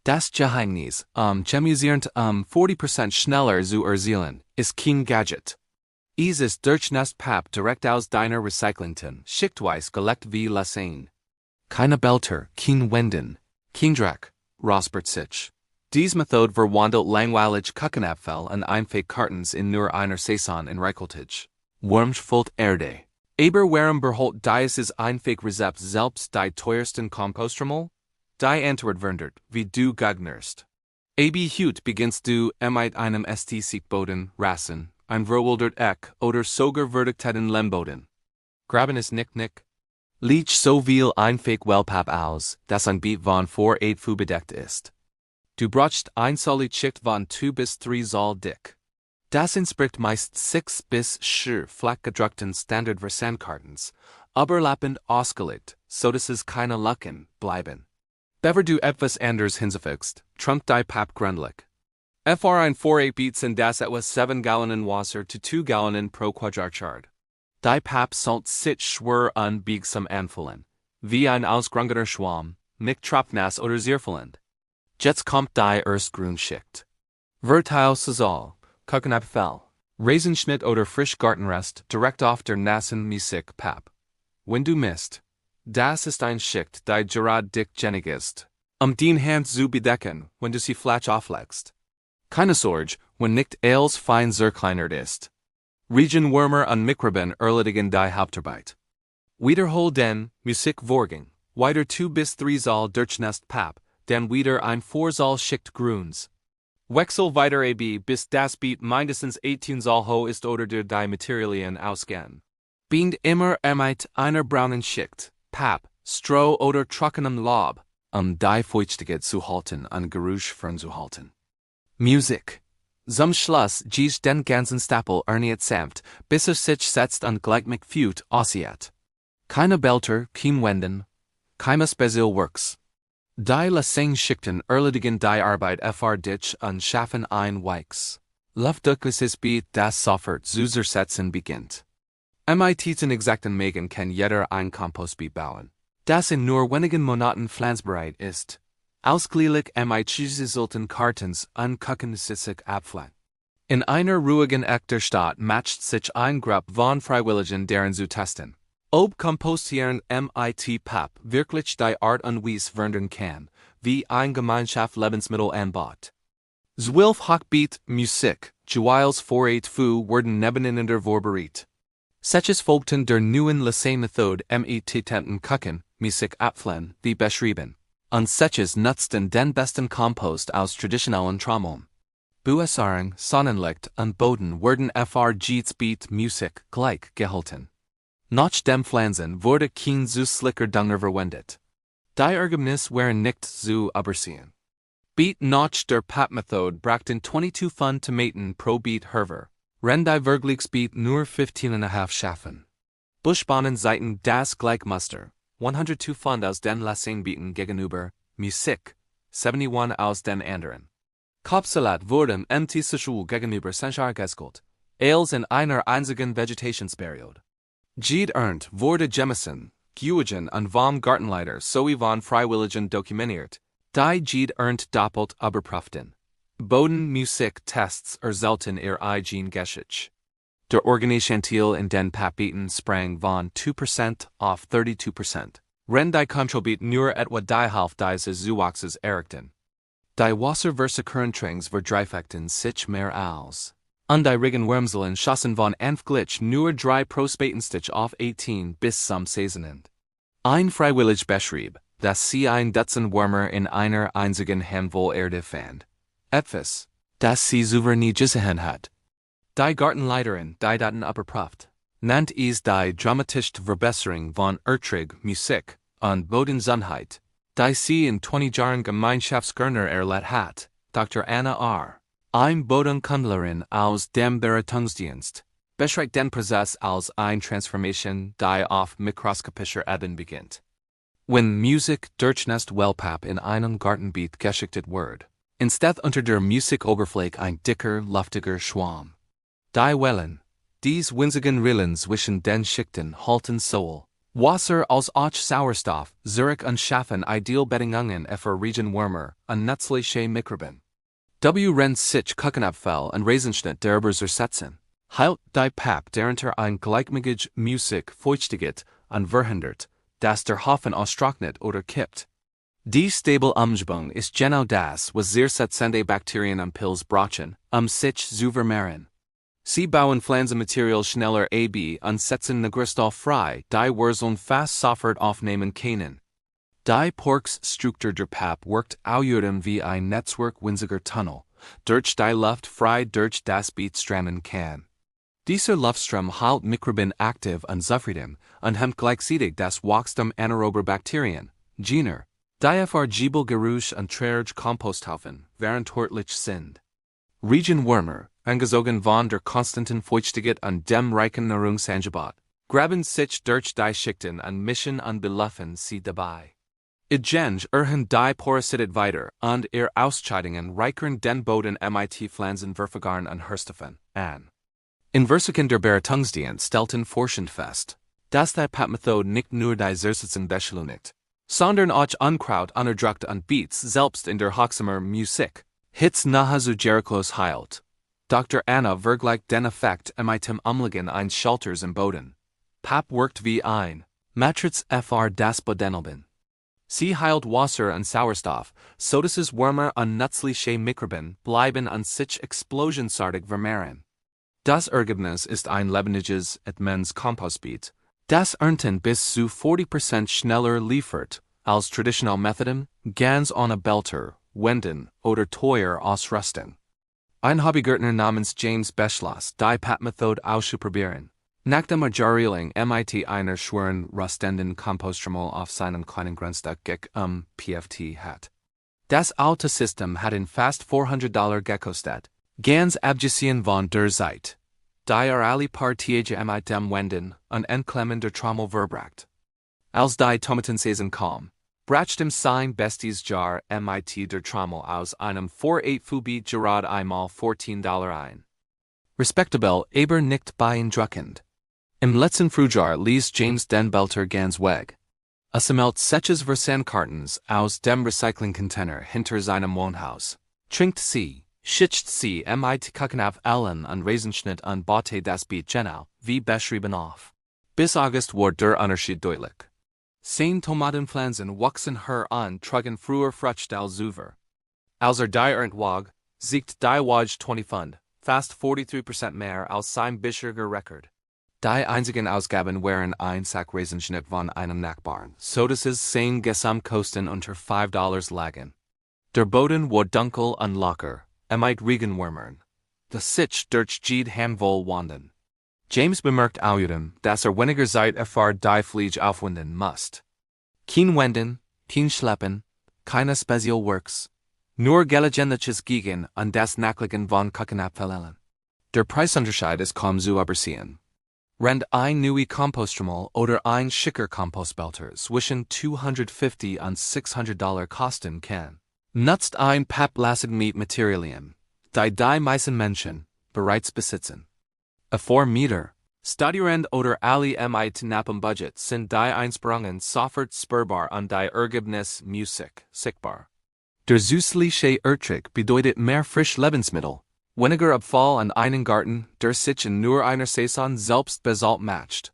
Das Geheimnis, Gemüse 40% schneller zu erzielen, ist kein Gadget. Es ist durchnässter Papp direkt aus deiner Recyclington, schichtweise gelegt wie Lasagne. Keine Belter, kein Wenden, kein Dreck, Rosbert sich. Diese Methode verwandelt langweilig Küchenabfällen und einfache Kartons in nur einer Saison in Reichhaltig. Wurmreicher Erde. Aber warum beholt dieses einfache Rezept selbst die teuersten Kompostermüll? Die Antwort wundert, wie du gegnest. Hut beginnst du mit einem Boden, Rassen, ein verwildert Eck oder sogar Verdichtheiten Lehmboden. Graben ist nicht. Leach so viel einfache Wellpappe aus, dass ein Beet von 4 Fu bedeckt ist. Du brauchst ein solid Schicht von 2 bis 3 Zoll dick. Das entspricht meist 6 bis 7 flach gedruckten Standard-Versandkartons, überlappend ausgelegt, so dass es keine Lücken bleiben. Bever du etwas anders hinzufügst, trumpt die Papp grundlich. Ein 4 Beet sind das etwas 7 Gallonen Wasser zu 2 Gallonen pro Quadratschard. Die Papp sollt sich schwer unbiegsam anfühlen, wie ein ausgrungener Schwamm, nicht tropfnass oder zerfallend. Jetzt kommt die Grundschicht. Verteil Saison, Küchenabfällen, Raisenschnitt oder Frischgartenrest direkt auf der nassen Musik Papp. Wenn du misst, das ist ein Schicht, die gerade dickgenig ist, den Hand zu bedecken, wenn du sie flach auflegst. Keine Sorge, wenn nicht alles fein zerkleinert ist. Regenwürmer und Mikroben erledigen die Hauptarbeit. Wiederhol den Musikvorgang, weiter 2 bis 3 Zoll durchnässter Papp, dann wieder ein 4 Zoll Schicht Grüns. Wechsel weiter bis das Beet mindestens 18 Zoll hoch ist oder die Materialien ausgehen. Bind immer mit einer braunen Schicht, Papp, Stroh oder trockenem Laub, die Feuchtigkeit zu halten und Geruch fernzuhalten. Musik. Zum Schluss gießt den ganzen Stapel erneut samt, bis sich setzt und gleich mit Fut aussieht. Keine Belter, kein Wenden, keine Spezial Works. Die Lasagne-Schichten erledigen die Arbeit dich und schaffen ein Weichs, luftdurchlässiges Beet, das sofort zu zersetzen beginnt. Mit exakten Mägen kann jeder ein Kompostbeet bauen, das in nur wenigen Monaten pflanzbereit ist. Ausgliedert mit geselten Kartons und Küchenabfällen abflachen. In einer ruhigen Eck der Stadt matcht sich ein Gruppe von Freiwilligen deren zu testen. Ob Kompostieren mit Papp wirklich die Art und Weise verändern kann, wie ein Gemeinschaft Lebensmittel anbaut. 12 Hochbeet Musik, Juwels 4 Fu werden nebeneinander vorbereitet. Solches folgten der neuen Lasagne-Methode mit Tenten Küchen, Musik abflachen, wie beschrieben. Und solches nutzten den besten Kompost aus traditionellen Trommeln. Erfahrung, Sonnenlicht und Boden werden Beet Musik gleich gehalten. Nach dem Pflanzen wurde kein zu slicker Dünger verwendet. Die Ergebnisse waren nicht zu übersehen. Beet nach der Papp-Methode brachten 22 Pfund Tomaten pro Beet hervor, wenn die Vergleichsbeet nur 15,5 schaffen. Buschbahnen seiten das Gleichmuster. 102 Pfund aus den Lasagne-Beeten gegenüber, Musik, 71 aus den anderen. Kopfsalat wurde Schul gegenüber Senchar geskult, als in einer einzigen Vegetationsperiode. Ernt wurde Gemüse, Gewürzen und vom Gartenleiter sowie von Freiwilligen dokumentiert, die Ernt doppelt überprüften. Boden-Musik-Tests erzielten ihr eigen Geschichte. Der Organisanteil in den Papp-Beeten sprang von 2% auf 32%. Wenn die Kontrollbeet nur etwa die Hälfte dieses Zuwachses erreichten. Die Wasserversekörntrings verdreifachten sich mehr als. Und die Regenwürmseln schossen von Anfang nur 3 pro Spatenstich auf 18 bis zum Saisonende. Ein freiwillig beschrieb, dass sie ein Dutzend Würmer in einer einzigen Handvoll Erde fand. Etwas, das sie zuvor nie gesehen hat. Die Gartenleiterin, die Daten überprüft, nannt es die dramatische Verbesserung von Ertrag, Musik und Bodengesundheit, die sie in 20 Jahren Gemeinschaftsgärtner erlebt hat, Dr. Anna R. Ein Bodenkundlerin aus dem Beratungsdienst, beschreibt den Prozess als eine Transformation, die auf mikroskopischer Ebene beginnt. Wenn Musik durchnässter Wellpappe in einem Gartenbeet geschichtet wird, entsteht unter der Musikoberfläche ein dicker, luftiger Schwamm. Die Wellen, dies winzigen Rillen zwischen den Schichten halten Sohl, Wasser als auch Sauerstoff, Zurich und Schaffen ideal Bedingungen für Regenwürmer und nützliche Mikroben. Rennt sich Küchenabfälle und Raisenschnitt darüber zersetzen. Heilt die Papp darunter ein gleichmäßige Musik feuchtigt und verhindert, dass der Haufen austrocknet oder kippt. Die stable Umgebung ist genau das, was zersetzende Bakterien und Pilz brauchen, sich zu vermehren. Sie bauen Pflanzenmaterial schneller ab und setzen Nährstoffe frei, die Wurzeln fast sofort aufnehmen können. Die Porksstruktur der Papp wirkt außerdem wie ein Netzwerk winziger Tunnel, durch die Luft frei durch das Beet strömen kann. Dieser Luftstrom hält Mikroben aktiv und zufrieden und hemmt gleichzeitig das Wachstum anaerober Bakterien, Gener, die für Geruch und Trärge Komposthaufen verantwortlich sind. Regenwürmer, angezogen von der konstanten Feuchtigkeit und dem reichen Nahrungsangebot, graben sich durch die Schichten und mischen und belufen sie dabei. Igeng erhöhen die Porosität weiter und ihre Ausscheidungen reichern den Boden mit Pflanzenverfahren und Hörstoffen an. Inversuchen der Beratungsdienst stellten forschend fest, dass die Papp-Methode nicht nur die Zersetzung beschleunigt, sondern auch Unkraut unterdrückt und Beets selbst in der Hochsommer Musik, Hitz nahezu Jerichos heilt. Dr. Anna vergleicht den Effekt mit dem Umlegen eines Schalters im Boden. Papp wirkt wie ein Matrix für das Bodenleben. Sie heilt Wasser und Sauerstoff, sodass es Würmer und nützliche Mikroben bleiben und sich explosionsartig vermehren. Das Ergebnis ist ein lebendiges, immens Kompostbeet, das Ernten bis zu 40% schneller liefert als traditionelle Methoden, ganz ohne Belter, Wenden oder teuer ausrüsten. Ein Hobbygärtner namens James beschloss, die Papp-Methode auszuprobieren. Nach dem Erjahreling mit einer schweren rostenden Komposttrommel auf seinem kleinen Grundstück PFT hat. Das alte System hat ihn fast $400 gekostet, ganz abgesehen von der Zeit, die alle Partien mit dem Wenden und Entklemmen der Trommel verbracht. Als die Tomatensaison kam, brachte sein bestes Jahr mit der Trommel aus einem 4,8 gerade einmal $14 ein. Respektabel, aber nicht beeindruckend. Im letzten Frühjahr ließ James den Belter ganz weg. Sammelt sechs Versandkartons aus dem Recyclingcontainer hinter seinem Wohnhaus, trinkt sie, schickt sie mit Küchenabfällen und Raisenschnitt und baute das Beet genau, wie beschrieben auf. Bis August wurde der Unterschied deutlich. 10 Tomatenpflanzen wuchsen heran trugen früher Frucht als zuvor. Als die Ertrag, siegt die Wage 20 Pfund, fast 43% mehr als sein bisheriger Rekord. Die einzigen Ausgaben waren ein Sack Raisenschnitt von einem Nachbarn, sodass es 10 Gesamtkosten unter $5 lagen. Der Boden war dunkel und locker, mit Regenwürmern. Das sich durch die Handvoll wanden. James bemerkt außerdem, dass weniger Zeit für die Pflege aufwenden muss. Kein Wenden, kein Schleppen, keine Spezialworks, nur gelegentliches Gegen und das Nachlegen von Küchenabfällen. Der Preisunterschied ist kaum zu übersehen. Rennt ein neue Komposttrommel oder ein schicker Kompostbelter zwischen $250 und $600 kosten kann. Nutzt ein Papp-Lasagne-Materialien, die meisten Menschen bereits besitzen. Für Mieter, Studierende oder alle mit knappem Budget sind die Einsparungen sofort spürbar und die Ergebnis Musik sichtbar. Der süßliche Ertrag bedeutet mehr frisch Lebensmittel, weniger Abfall an einen Garten, der sich in nur einer Saison selbst bezahlt macht.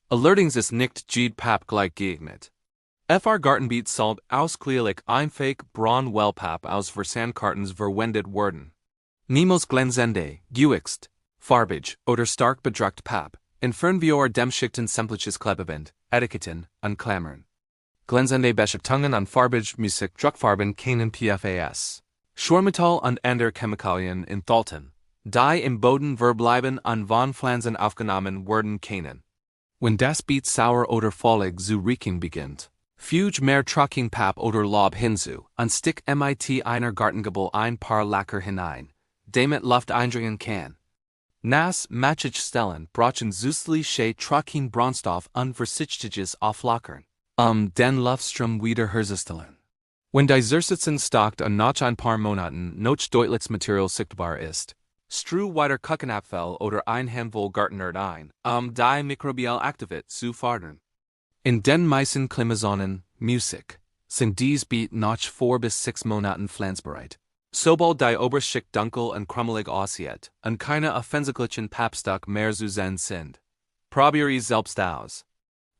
Allerdings ist nicht jede Papp gleich geeignet. Fr Gartenbeet sollte ausschließlich einfache braun Wellpappe aus Versandkartons verwendet werden. Niemals glänzende, gewichst, farbig oder stark bedruckt Papp, entfernen wir dem Schichten sämtliches Klebeband, Etiketten und Klammern. Glänzende Beschichtungen und farbig Musik Druckfarben keinen PFAS. Schwermetall und andere Chemikalien enthalten, die im Boden verbleiben und von Pflanzen aufgenommen werden können. Wenn das Beet sauer oder faulig zu riechen beginnt, füge mehr Trocking Papp oder Laub hinzu und stick mit einer Gartengebel ein paar Lacker hinein, damit Luft eindringen kann. Nass, matchig Stellen brauchen süßliche Trocking Brennstoff und vorsichtiges Auflockern, den Luftstrom wiederherzustellen. Wenn die Zersetzung stockt und nach ein paar Monaten noch deutliches Material sichtbar ist, streue weiter Küchenabfall oder ein Handvoll Gartenerde ein, die Mikrobielle Aktivität zu fördern. In den meisten Klimazonen, Musik, sind dies Beat noch 4 bis 6 Monaten pflanzbereit. Sobald die Oberschicht dunkel und krummelig aussieht, und keine offensichtlichen Pappstück mehr zu sehen sind. Probiere es selbst aus.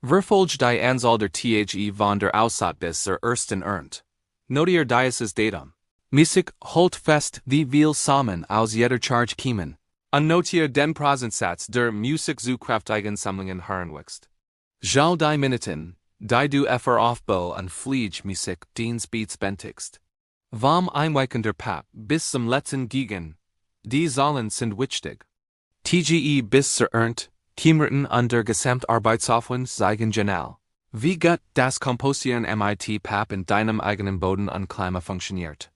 Verfolge die Anzahl der The von der Aussaat bis zur ersten Ernte. Notiere dieses Datum. Musik holt fest wie viel Samen aus jeder Charge kommen. Und notiere den Prozentsatz der Musik zu kräftigen Sammlungen heranwächst. Schau die Minuten, die du für Aufbau und Pflege Beats benötigst. Vom Einweichen der Papp bis zum letzten Gegen. Die Zahlen sind wichtig. Bis zur Ernte, Kimmerten und der Gesamtarbeitsaufwand zeigen genau, wie gut das Kompostieren mit Papp in deinem eigenen Boden und Klima funktioniert.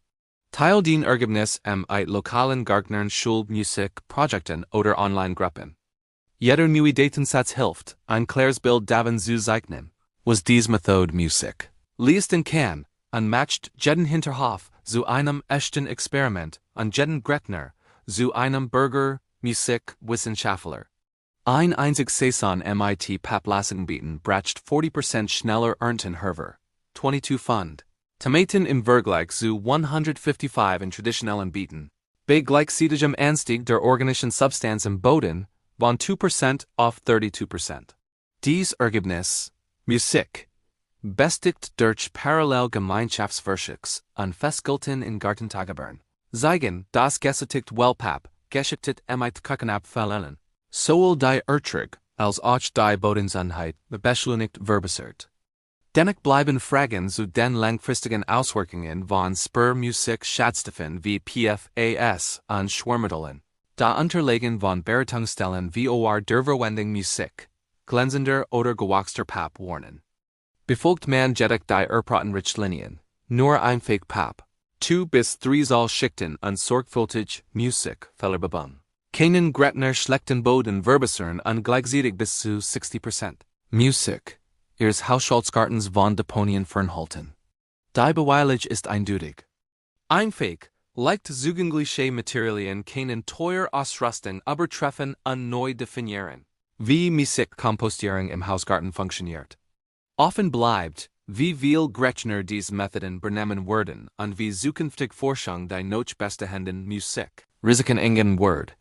Teil den Ergebnis mit lokalen Gartnern Schulmusik-Projekten oder Online-Gruppen. Jeder neue Datensatz hilft, ein klares Bild davon zu zeichnen, was diese Methode Musik liest und kann, und matcht jeden Hinterhof zu einem echten Experiment und jeden Gretner zu einem Burger-Musik-Wissenschaftler. Ein einzig Saison mit Papp-Lasagne bracht 40% schneller ernten hervor, 22 Pfund. Tomaten im Vergleich zu 155 in traditionellen Beeten. Bei gleichzeitigem Anstieg der organischen Substanz im Boden von 2% auf 32%. Dies Ergebnis, Musik, bestigt durch Parallel-Gemeinschaftsversuchs und festgehalten in Gartentagebühren, zeigen, dass gesättigt Wellpappe, geschichtet mit Küchenabfällen, sowohl die Ertrag als auch die Bodensanheit beschleunigt verbessert. Dennoch bleiben Fragen zu den langfristigen Auswirkungen von Musik-Schadstoffen wie PFAS und Schwermetallen. Da Unterlagen von Beratungsstellen wie der Verwendung Musik, glänzender oder gewachster Papp warnen. Befolgt man jedoch die Richtlinien, nur einfache Papp, 2 bis 3 Zoll Schichten und sorgfältig Musik Fehlerbebung. Keinen Gretner schlechten Boden verbessern und gleichzeitig bis zu 60%. Musik, ihres Haushaltsgartens von Deponien fernhalten. Die Bewillig ist eindeutig. Einfach, leicht zugängliche Materialien können teuer ausrüsten, aber treffen und neu definieren. Wie Musik-Kompostierung im Hausgarten funktioniert. Offen bleibt, wie viel Gretner diese Methoden benehmen werden und wie zukünftig Forschung die noch beste Händen Musik. Risiken engen Word.